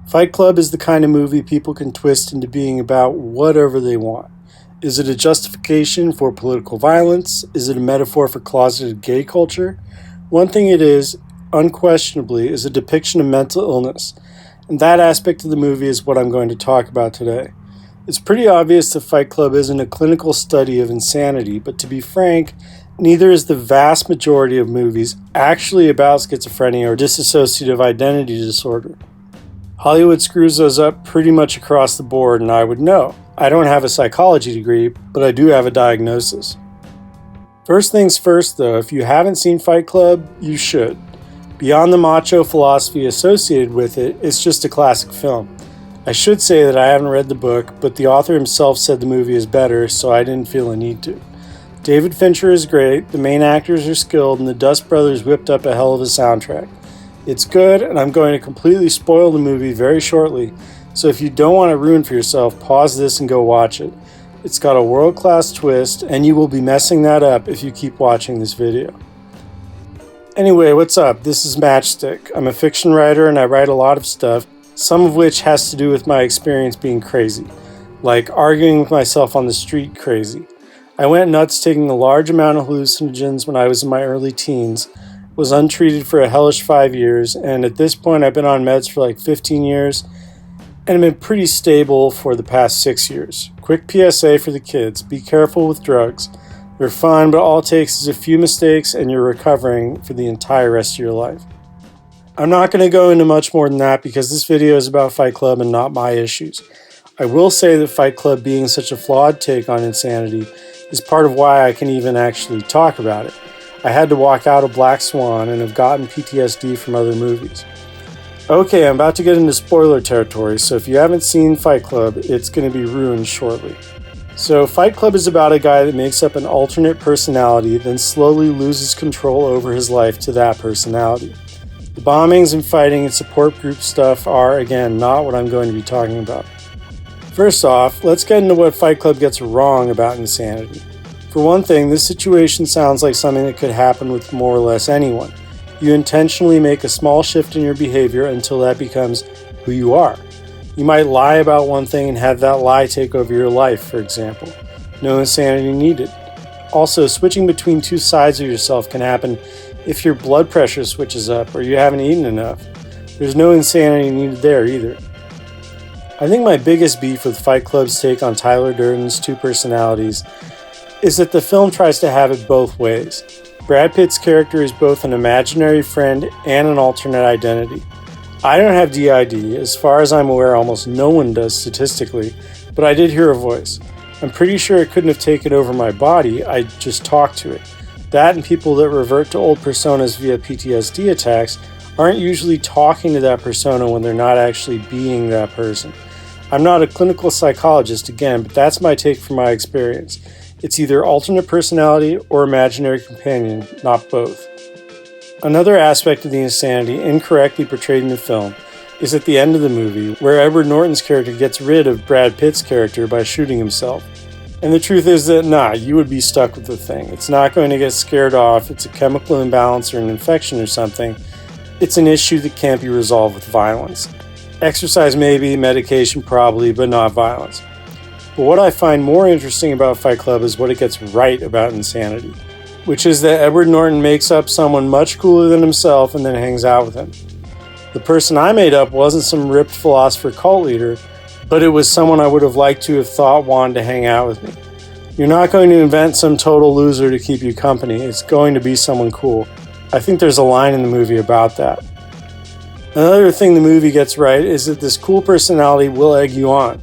Fight Club is the kind of movie people can twist into being about whatever they want. Is it a justification for political violence? Is it a metaphor for closeted gay culture? One thing it is, unquestionably, is a depiction of mental illness, and that aspect of the movie is what I'm going to talk about today. It's pretty obvious that Fight Club isn't a clinical study of insanity, but to be frank, neither is the vast majority of movies actually about schizophrenia or dissociative identity disorder. Hollywood screws those up pretty much across the board, and I would know. I don't have a psychology degree, but I do have a diagnosis. First things first, though, if you haven't seen Fight Club, you should. Beyond the macho philosophy associated with it, it's just a classic film. I should say that I haven't read the book, but the author himself said the movie is better, so I didn't feel a need to. David Fincher is great, the main actors are skilled, and the Dust Brothers whipped up a hell of a soundtrack. It's good, and I'm going to completely spoil the movie very shortly, so if you don't want to ruin for yourself, pause this and go watch it. It's got a world-class twist, and you will be messing that up if you keep watching this video. Anyway, what's up? This is Matchstick. I'm a fiction writer and I write a lot of stuff, some of which has to do with my experience being crazy, like arguing with myself on the street crazy. I went nuts taking a large amount of hallucinogens when I was in my early teens, was untreated for a hellish 5 years, and at this point I've been on meds for like 15 years, and I've been pretty stable for the past 6 years. Quick PSA for the kids, be careful with drugs. They're fun, but all it takes is a few mistakes and you're recovering for the entire rest of your life. I'm not going to go into much more than that because this video is about Fight Club and not my issues. I will say that Fight Club being such a flawed take on insanity is part of why I can even actually talk about it. I had to walk out of Black Swan and have gotten PTSD from other movies. Okay, I'm about to get into spoiler territory, so if you haven't seen Fight Club, it's going to be ruined shortly. So, Fight Club is about a guy that makes up an alternate personality, then slowly loses control over his life to that personality. The bombings and fighting and support group stuff are, again, not what I'm going to be talking about. First off, let's get into what Fight Club gets wrong about insanity. For one thing, this situation sounds like something that could happen with more or less anyone. You intentionally make a small shift in your behavior until that becomes who you are. You might lie about one thing and have that lie take over your life, for example. No insanity needed. Also, switching between two sides of yourself can happen if your blood pressure switches up or you haven't eaten enough. There's no insanity needed there either. I think my biggest beef with Fight Club's take on Tyler Durden's two personalities is that the film tries to have it both ways. Brad Pitt's character is both an imaginary friend and an alternate identity. I don't have DID, as far as I'm aware almost no one does statistically, but I did hear a voice. I'm pretty sure it couldn't have taken over my body, I just talked to it. That and people that revert to old personas via PTSD attacks aren't usually talking to that persona when they're not actually being that person. I'm not a clinical psychologist again, but that's my take from my experience. It's either alternate personality or imaginary companion, not both. Another aspect of the insanity incorrectly portrayed in the film is at the end of the movie, where Edward Norton's character gets rid of Brad Pitt's character by shooting himself. And the truth is that, you would be stuck with the thing. It's not going to get scared off, it's a chemical imbalance or an infection or something. It's an issue that can't be resolved with violence. Exercise maybe, medication probably, but not violence. But what I find more interesting about Fight Club is what it gets right about insanity, which is that Edward Norton makes up someone much cooler than himself and then hangs out with him. The person I made up wasn't some ripped philosopher cult leader, but it was someone I would have liked to have thought wanted to hang out with me. You're not going to invent some total loser to keep you company, it's going to be someone cool. I think there's a line in the movie about that. Another thing the movie gets right is that this cool personality will egg you on.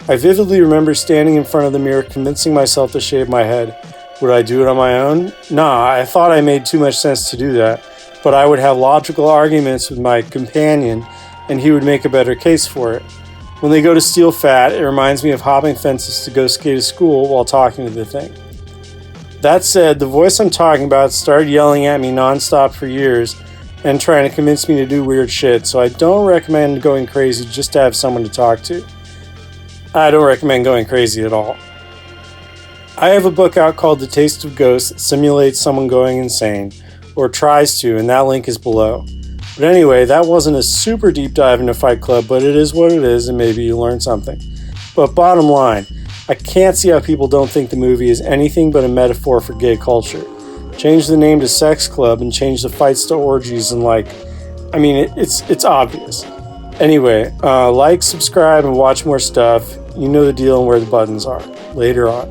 I vividly remember standing in front of the mirror convincing myself to shave my head. Would I do it on my own? I thought I made too much sense to do that, but I would have logical arguments with my companion and he would make a better case for it. When they go to steal fat, it reminds me of hopping fences to go skate to school while talking to the thing. That said, the voice I'm talking about started yelling at me nonstop for years and trying to convince me to do weird shit, so I don't recommend going crazy just to have someone to talk to. I don't recommend going crazy at all. I have a book out called The Taste of Ghosts that simulates someone going insane, or tries to, and that link is below. But anyway, that wasn't a super deep dive into Fight Club, but it is what it is, and maybe you learned something. But bottom line, I can't see how people don't think the movie is anything but a metaphor for gay culture. Change the name to Sex Club and change the fights to orgies and it's obvious. Anyway, like, subscribe, and watch more stuff. You know the deal and where the buttons are. Later on.